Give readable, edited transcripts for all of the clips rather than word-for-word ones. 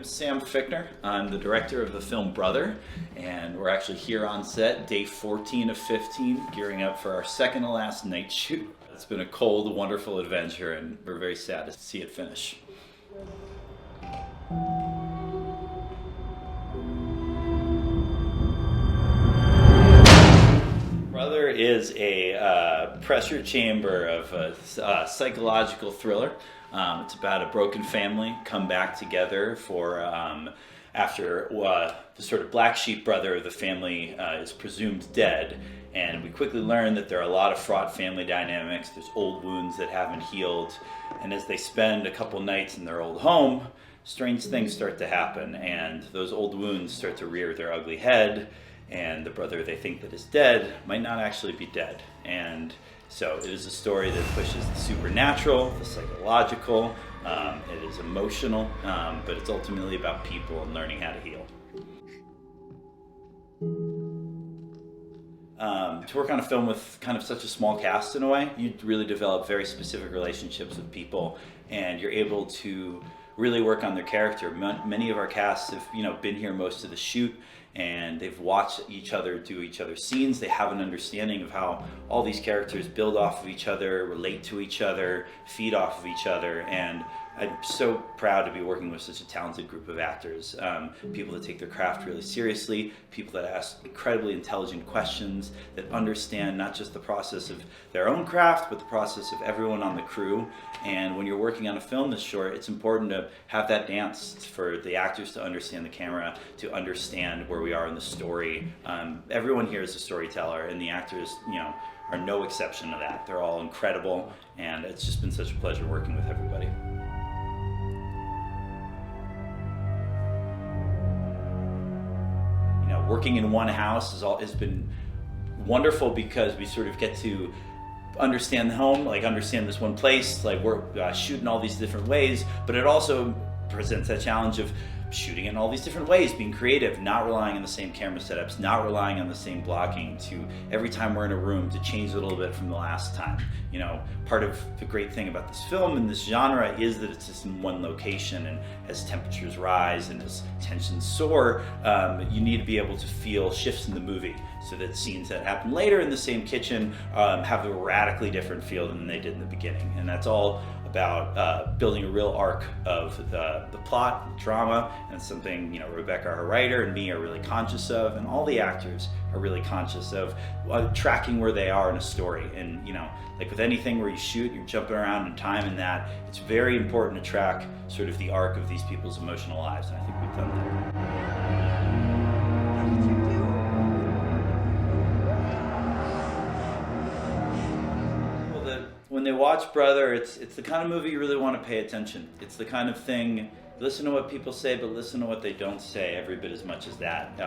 name is Sam Fichtner. I'm the director of the film Brother, and we're actually here on set, day 14 of 15, gearing up for our second to last night shoot. It's been a cold, wonderful adventure, and we're very sad to see it finish. Brother is a pressure chamber of a psychological thriller. It's about a broken family come back together for after the sort of black sheep brother of the family is presumed dead, and we quickly learn that there are a lot of fraught family dynamics. There's old wounds that haven't healed, and as they spend a couple nights in their old home, strange things start to happen, and those old wounds start to rear their ugly head, and the brother they think that is dead might not actually be dead. And so it is a story that pushes the supernatural, the psychological, it is emotional, but it's ultimately about people and learning how to heal. To work on a film with kind of such a small cast in a way, you really develop very specific relationships with people, and you're able to really work on their character. Many of our casts have been here most of the shoot, and they've watched each other do each other's scenes. They have an understanding of how all these characters build off of each other, relate to each other, feed off of each other, and I'm so proud to be working with such a talented group of actors. People that take their craft really seriously, people that ask incredibly intelligent questions, that understand not just the process of their own craft, but the process of everyone on the crew. And when you're working on a film this short, it's important to have that dance for the actors to understand the camera, to understand where we are in the story. Everyone here is a storyteller, and the actors, are no exception to that. They're all incredible, and it's just been such a pleasure working with everybody. Working in one house has been wonderful because we sort of get to understand the home, understand this one place, we're shooting all these different ways, but it also presents that challenge of shooting in all these different ways, being creative, not relying on the same camera setups, not relying on the same blocking, to every time we're in a room to change a little bit from the last time. Part of the great thing about this film and this genre is that it's just in one location, and as temperatures rise and as tensions soar, you need to be able to feel shifts in the movie so that scenes that happen later in the same kitchen have a radically different feel than they did in the beginning. And that's all about building a real arc of the plot, drama, and it's something Rebecca, our writer, and me are really conscious of, and all the actors are really conscious of tracking where they are in a story. And like with anything where you shoot, you're jumping around in time, and that it's very important to track sort of the arc of these people's emotional lives, and I think we've done that. When they watch Brother, it's the kind of movie you really want to pay attention. It's the kind of thing, listen to what people say, but listen to what they don't say every bit as much as that.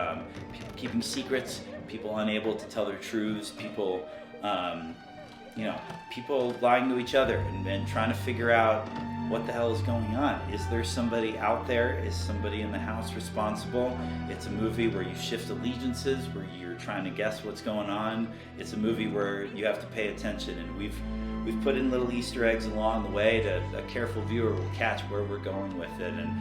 People keeping secrets, people unable to tell their truths, people people lying to each other and trying to figure out what the hell is going on. Is there somebody out there? Is somebody in the house responsible? It's a movie where you shift allegiances, where you're trying to guess what's going on. It's a movie where you have to pay attention, and we've put in little Easter eggs along the way to a careful viewer will catch where we're going with it. And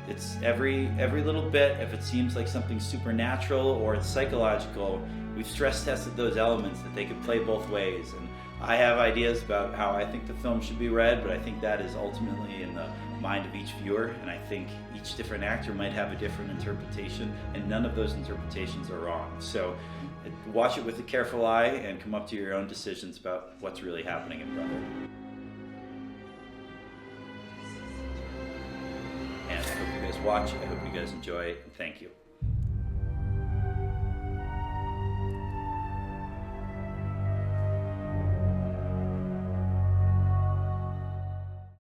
it's every little bit. If it seems like something supernatural or it's psychological, we've stress tested those elements that they could play both ways. And I have ideas about how I think the film should be read, but I think that is ultimately in the mind of each viewer, and I think each different actor might have a different interpretation, and none of those interpretations are wrong. So watch it with a careful eye and come up to your own decisions about what's really happening in Brother. And I hope you guys watch, I hope you guys enjoy, and thank you.